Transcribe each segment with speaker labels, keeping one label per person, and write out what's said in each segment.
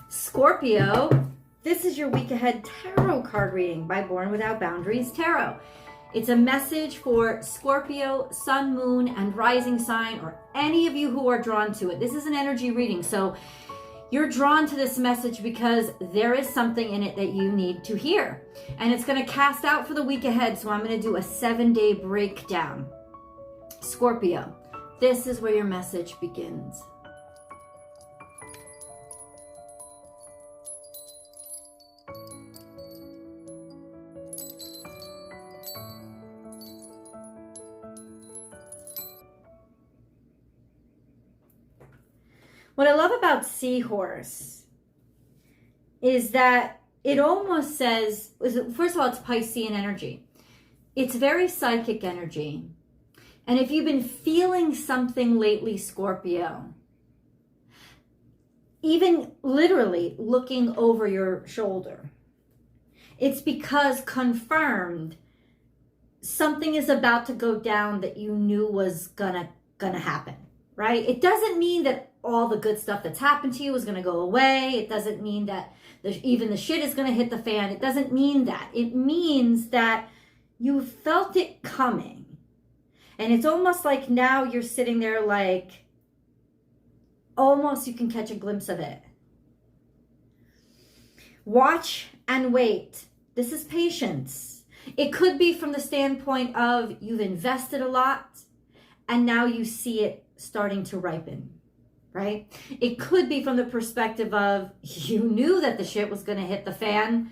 Speaker 1: Scorpio, this is your week ahead tarot card reading by Born Without Boundaries Tarot. It's a message for Scorpio, sun, moon, and rising sign, or any of you who are drawn to it. This is an energy reading, so you're drawn to this message because there is something in it that you need to hear. And it's going to cast out for the week ahead, so I'm going to do a 7-day breakdown. Scorpio, this is where your message begins. What I love about Seahorse is that it almost says, first of all, it's Piscean energy. It's very psychic energy. And if you've been feeling something lately, Scorpio, even literally looking over your shoulder, it's because confirmed something is about to go down that you knew was gonna happen, right? It doesn't mean that all the good stuff that's happened to you is going to go away. It doesn't mean that even the shit is going to hit the fan. It doesn't mean that. It means that you felt it coming. And it's almost like now you're sitting there like, almost you can catch a glimpse of it. Watch and wait. This is patience. It could be from the standpoint of you've invested a lot and now you see it starting to ripen. Right? It could be from the perspective of you knew that the shit was going to hit the fan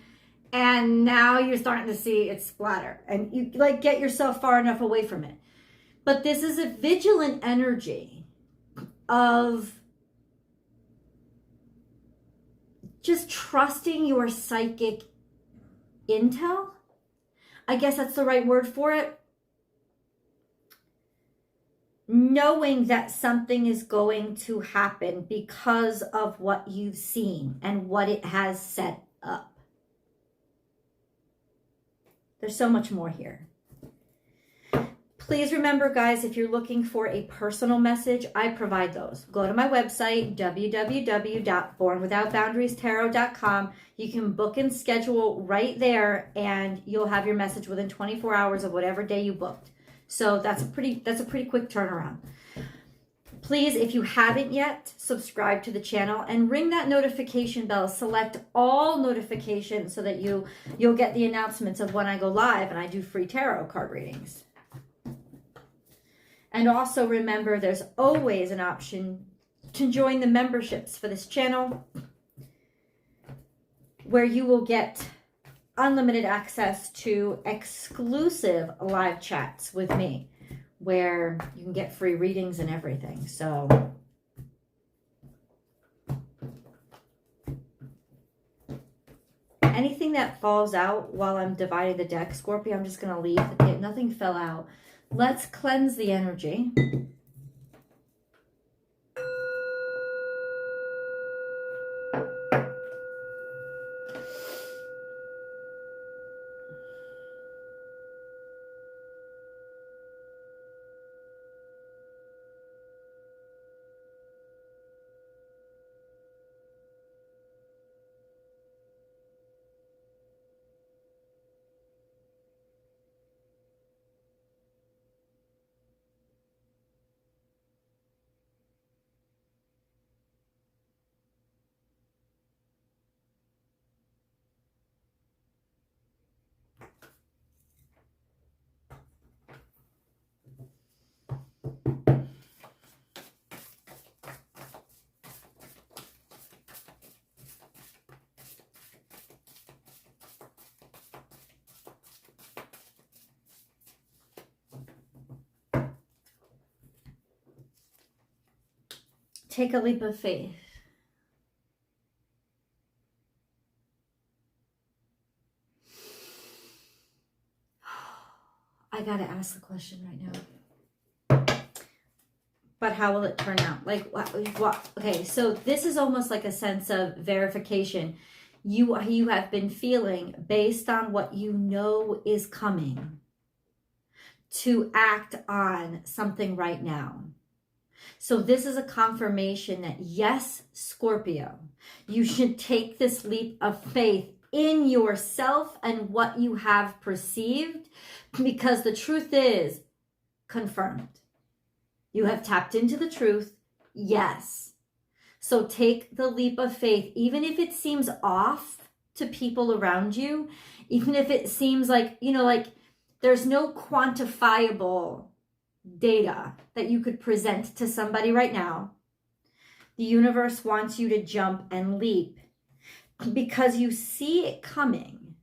Speaker 1: and now you're starting to see it splatter and you like get yourself far enough away from it. But this is a vigilant energy of just trusting your psychic intel. I guess that's the right word for it. Knowing that something is going to happen because of what you've seen and what it has set up. There's so much more here. Please remember, guys, if you're looking for a personal message, I provide those. Go to my website, www.bornwithoutboundariestarot.com. You can book and schedule right there, and you'll have your message within 24 hours of whatever day you booked. So that's a pretty quick turnaround. Please, if you haven't yet, subscribe to the channel and ring that notification bell. Select all notifications so that you'll get the announcements of when I go live and I do free tarot card readings. And also remember, there's always an option to join the memberships for this channel where you will get unlimited access to exclusive live chats with me where you can get free readings and everything. So anything that falls out while I'm dividing the deck, Scorpio, I'm just going to leave. Nothing fell out. Let's cleanse the energy. Take a leap of faith. I gotta ask the question right now. But how will it turn out? Like, what? Okay, so this is almost like a sense of verification. You have been feeling based on what you know is coming to act on something right now. So this is a confirmation that yes, Scorpio, You should take this leap of faith in yourself and what you have perceived, because the truth is confirmed. You have tapped into the truth. Yes. So take the leap of faith, even if it seems off to people around you, even if it seems like, like there's no quantifiable data that you could present to somebody right now. The universe wants you to jump and leap because you see it coming,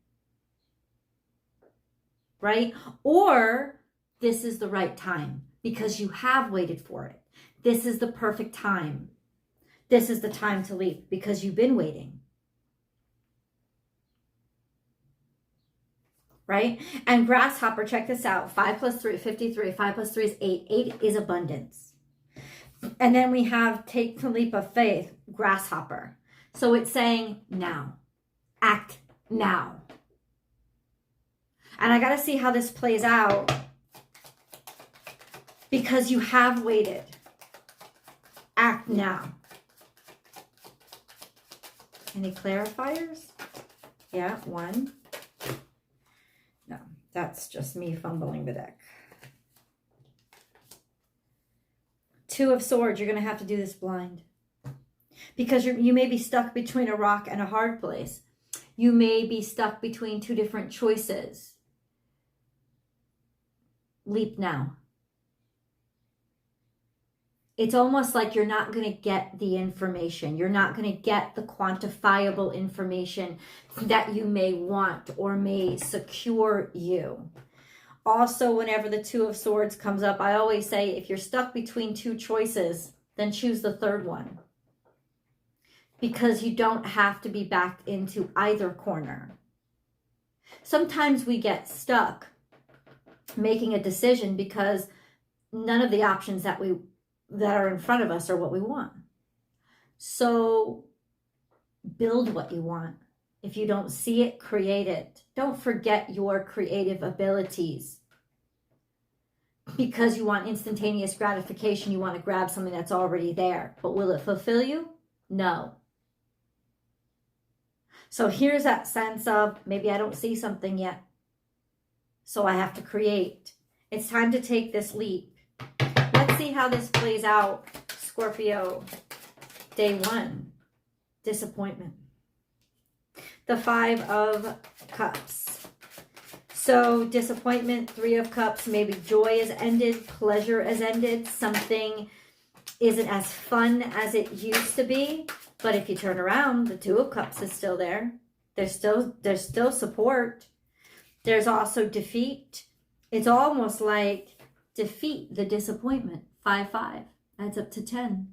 Speaker 1: right? Or this is the right time because you have waited for it. This is the perfect time. This is the time to leap because you've been waiting. Right? And grasshopper, check this out. 5 plus 3, 53. 5 plus 3 is 8. 8 is abundance. And then we have take the leap of faith, grasshopper. So it's saying now. Act now. And I got to see how this plays out because you have waited. Act now. Any clarifiers? Yeah, 1. No, that's just me fumbling the deck. 2 of Swords, you're going to have to do this blind. Because you may be stuck between a rock and a hard place. You may be stuck between 2 different choices. Leap now. It's almost like you're not going to get the information. You're not going to get the quantifiable information that you may want or may secure you. Also, whenever the 2 of Swords comes up, I always say if you're stuck between 2 choices, then choose the third one. Because you don't have to be backed into either corner. Sometimes we get stuck making a decision because none of the options that are in front of us are what we want. So build what you want. If you don't see it, create it. Don't forget your creative abilities. Because you want instantaneous gratification, you want to grab something that's already there. But will it fulfill you? No. So here's that sense of maybe I don't see something yet. So I have to create. It's time to take this leap. Let's see how this plays out, Scorpio. Day 1, disappointment. The 5 of Cups. So disappointment, 3 of Cups, maybe joy has ended, pleasure has ended. Something isn't as fun as it used to be. But if you turn around, the 2 of Cups is still there. There's still support. There's also defeat. It's almost like defeat the disappointment. 5-5 adds up to 10.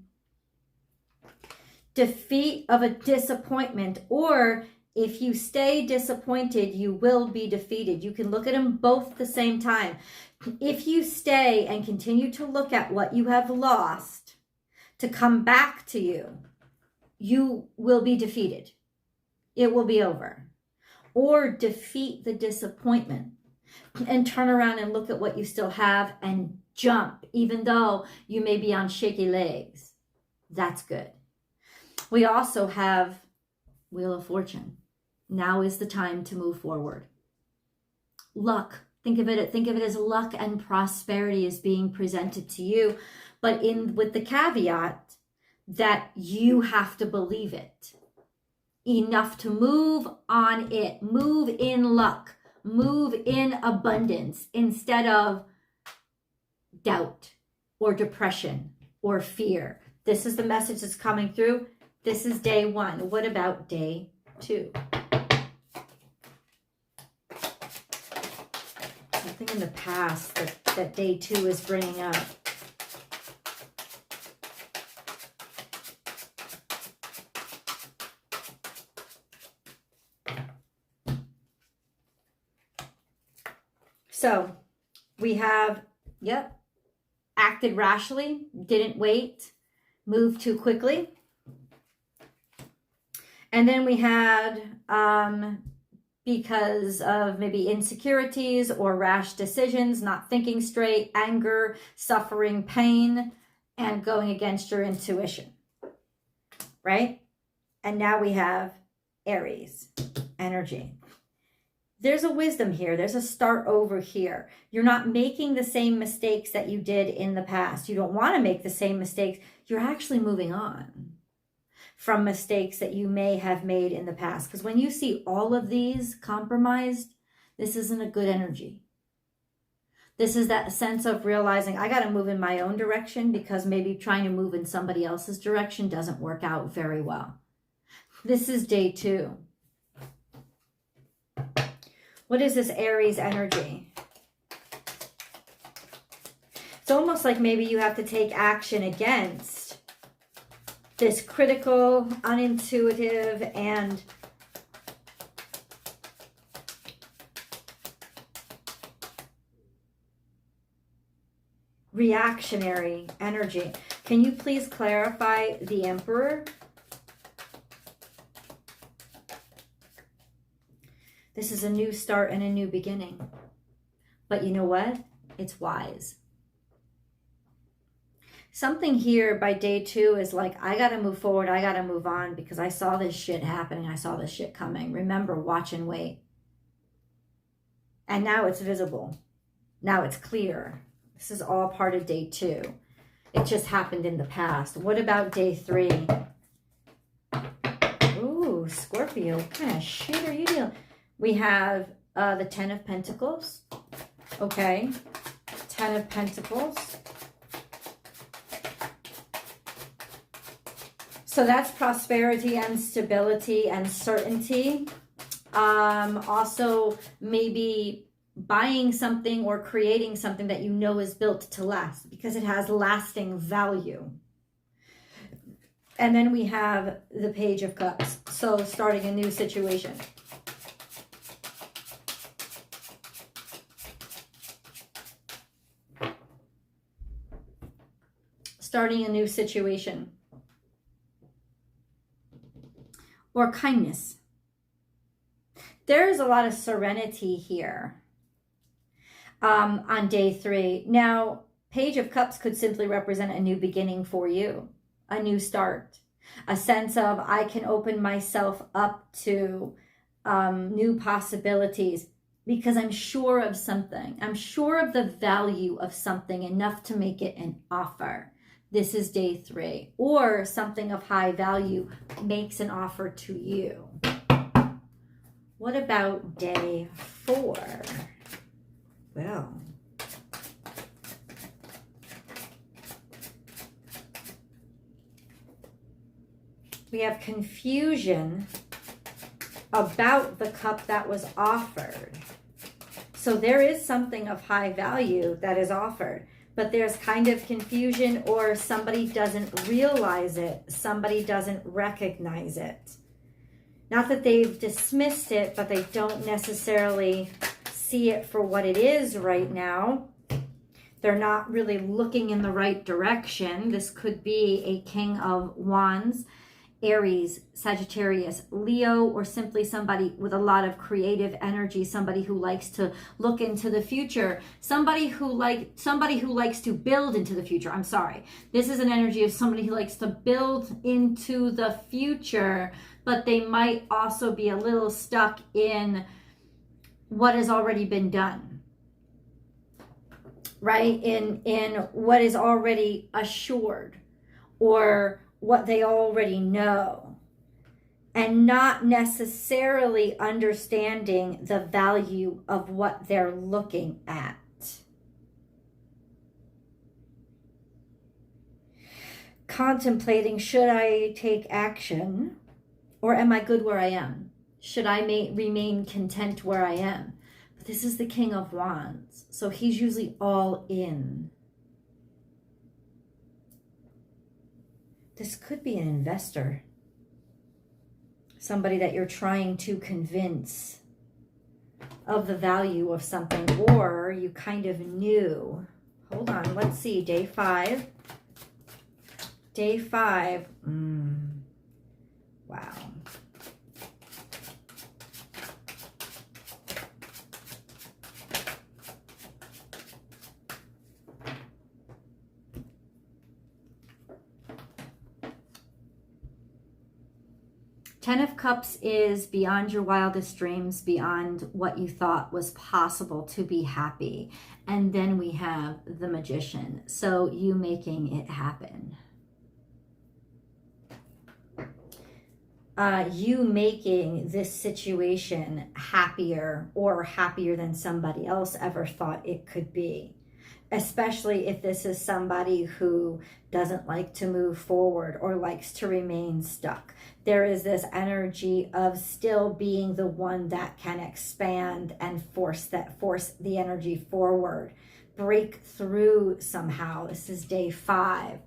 Speaker 1: Defeat of a disappointment, or if you stay disappointed, you will be defeated. You can look at them both at the same time. If you stay and continue to look at what you have lost to come back to you, you will be defeated. It will be over. Or defeat the disappointment and turn around and look at what you still have and jump, even though you may be on shaky legs. That's good. We also have Wheel of Fortune. Now is the time to move forward. Luck. Think of it as luck and prosperity is being presented to you, but with the caveat that you have to believe it enough to move on it. Move in luck. Move in abundance instead of doubt or depression or fear. This is the message that's coming through. This is day 1. What about day 2? Something in the past that day 2 is bringing up. So we have, acted rashly, didn't wait, moved too quickly. And then we had, because of maybe insecurities or rash decisions, not thinking straight, anger, suffering, pain, and going against your intuition, right? And now we have Aries energy. There's a wisdom here. There's a start over here. You're not making the same mistakes that you did in the past. You don't want to make the same mistakes. You're actually moving on from mistakes that you may have made in the past. Because when you see all of these compromised, this isn't a good energy. This is that sense of realizing I got to move in my own direction because maybe trying to move in somebody else's direction doesn't work out very well. This is day 2. What is this Aries energy? It's almost like maybe you have to take action against this critical, unintuitive, and reactionary energy. Can you please clarify the Emperor? This is a new start and a new beginning. But you know what? It's wise. Something here by day 2 is like, I got to move forward. I got to move on because I saw this shit happening. I saw this shit coming. Remember, watch and wait. And now it's visible. Now it's clear. This is all part of day 2. It just happened in the past. What about day 3? Ooh, Scorpio. What kind of shit are you dealing? We have the 10 of Pentacles. Okay. 10 of Pentacles. So that's prosperity and stability and certainty. Also, maybe buying something or creating something that you know is built to last because it has lasting value. And then we have the Page of Cups. So starting a new situation. Starting a new situation. Or kindness. There's a lot of serenity here on day 3. Now, Page of Cups could simply represent a new beginning for you, a new start, a sense of I can open myself up to new possibilities because I'm sure of something. I'm sure of the value of something enough to make it an offer. This is day 3. Or something of high value makes an offer to you. What about day 4? Well, we have confusion about the cup that was offered. So there is something of high value that is offered, but there's kind of confusion, or somebody doesn't realize it. Somebody doesn't recognize it. Not that they've dismissed it, but they don't necessarily see it for what it is right now. They're not really looking in the right direction. This could be a King of Wands, Aries, Sagittarius, Leo, or simply somebody with a lot of creative energy, somebody who likes to look into the future, somebody who likes to build into the future. I'm sorry. This is an energy of somebody who likes to build into the future, but they might also be a little stuck in what has already been done. Right? In what is already assured, or what they already know, and not necessarily understanding the value of what they're looking at. Contemplating, should I take action, or am I good where I am? Should I remain content where I am? But this is the King of Wands, so he's usually all in. This could be an investor. Somebody that you're trying to convince of the value of something, or you kind of knew. Hold on, let's see, day 5. Day 5. Wow. Ten of Cups is beyond your wildest dreams, beyond what you thought was possible to be happy. And then we have the Magician. So you making it happen. You making this situation happier, or happier than somebody else ever thought it could be. Especially if this is somebody who doesn't like to move forward or likes to remain stuck. There is this energy of still being the one that can expand and force the energy forward. Break through somehow. This is day 5.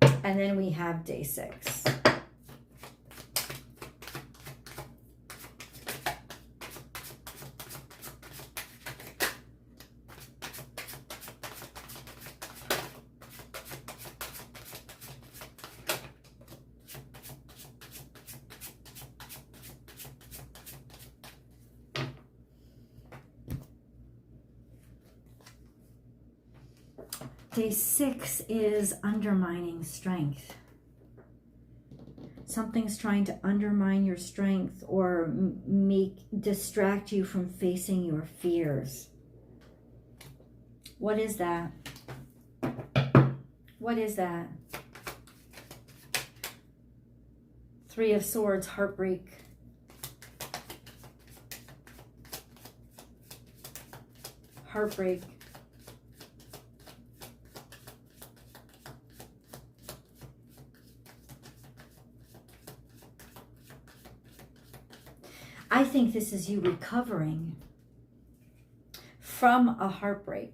Speaker 1: And then we have day 6. Day 6 is undermining strength. Something's trying to undermine your strength or distract you from facing your fears. What is that? What is that? 3 of Swords, heartbreak. Heartbreak. I think this is you recovering from a heartbreak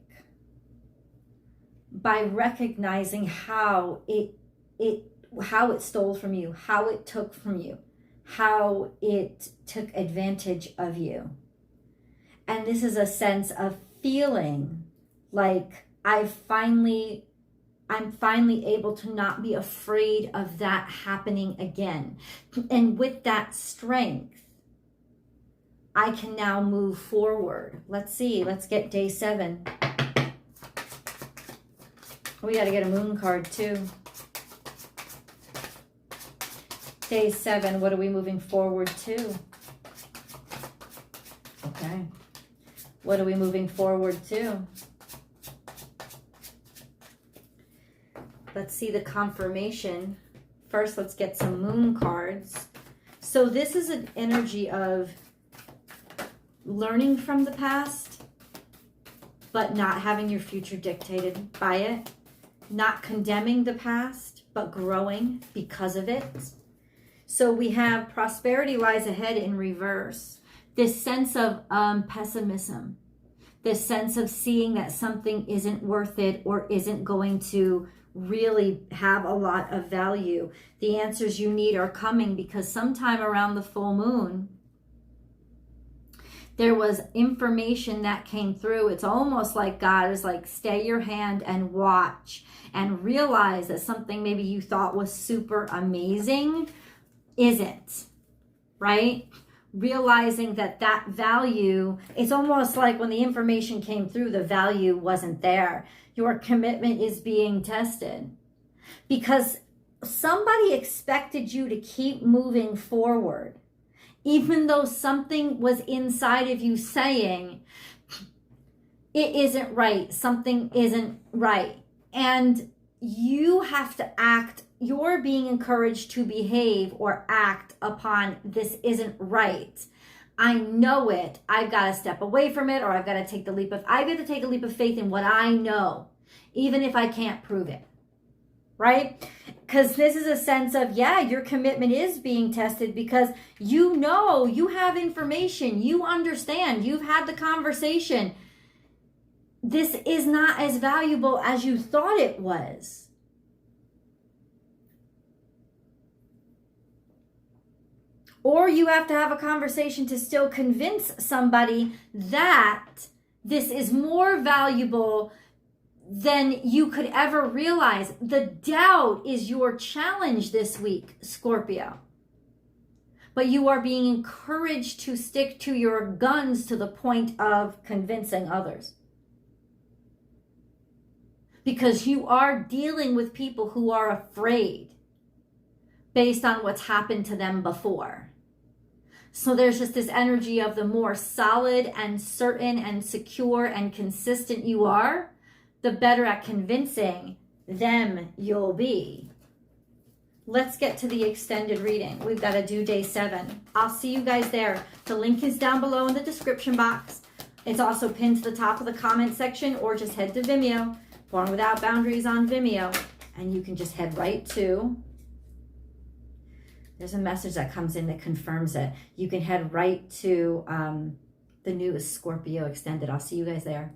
Speaker 1: by recognizing how it stole from you, how it took from you, how it took advantage of you. And this is a sense of feeling like I'm finally able to not be afraid of that happening again. And with that strength, I can now move forward. Let's see. Let's get day 7. We got to get a moon card too. Day 7. What are we moving forward to? Okay. What are we moving forward to? Let's see the confirmation. First, let's get some moon cards. So this is an energy of learning from the past, but not having your future dictated by it. Not condemning the past, but growing because of it. So we have prosperity lies ahead in reverse. This sense of pessimism. This sense of seeing that something isn't worth it or isn't going to really have a lot of value. The answers you need are coming because sometime around the full moon, there was information that came through. It's almost like God is like, stay your hand and watch and realize that something maybe you thought was super amazing isn't, right? Realizing that value, it's almost like when the information came through, the value wasn't there. Your commitment is being tested because somebody expected you to keep moving forward. Even though something was inside of you saying, it isn't right, something isn't right. And you have to act, you're being encouraged to behave or act upon this isn't right. I know it. I've got to step away from it, or I've got to take the leap of, I've got to take a leap of faith in what I know, even if I can't prove it. Right? Because this is a sense of, yeah, your commitment is being tested because you know, you have information, you understand, you've had the conversation. This is not as valuable as you thought it was. Or you have to have a conversation to still convince somebody that this is more valuable than you could ever realize. The doubt is your challenge this week, Scorpio. But you are being encouraged to stick to your guns to the point of convincing others. Because you are dealing with people who are afraid. based on what's happened to them before. So there's just this energy of the more solid and certain and secure and consistent you are, the better at convincing them you'll be. Let's get to the extended reading. We've got to do day 7. I'll see you guys there. The link is down below in the description box. It's also pinned to the top of the comment section, or just head to Vimeo, Born Without Boundaries on Vimeo, and you can just head right to, there's a message that comes in that confirms it. You can head right to the newest Scorpio extended. I'll see you guys there.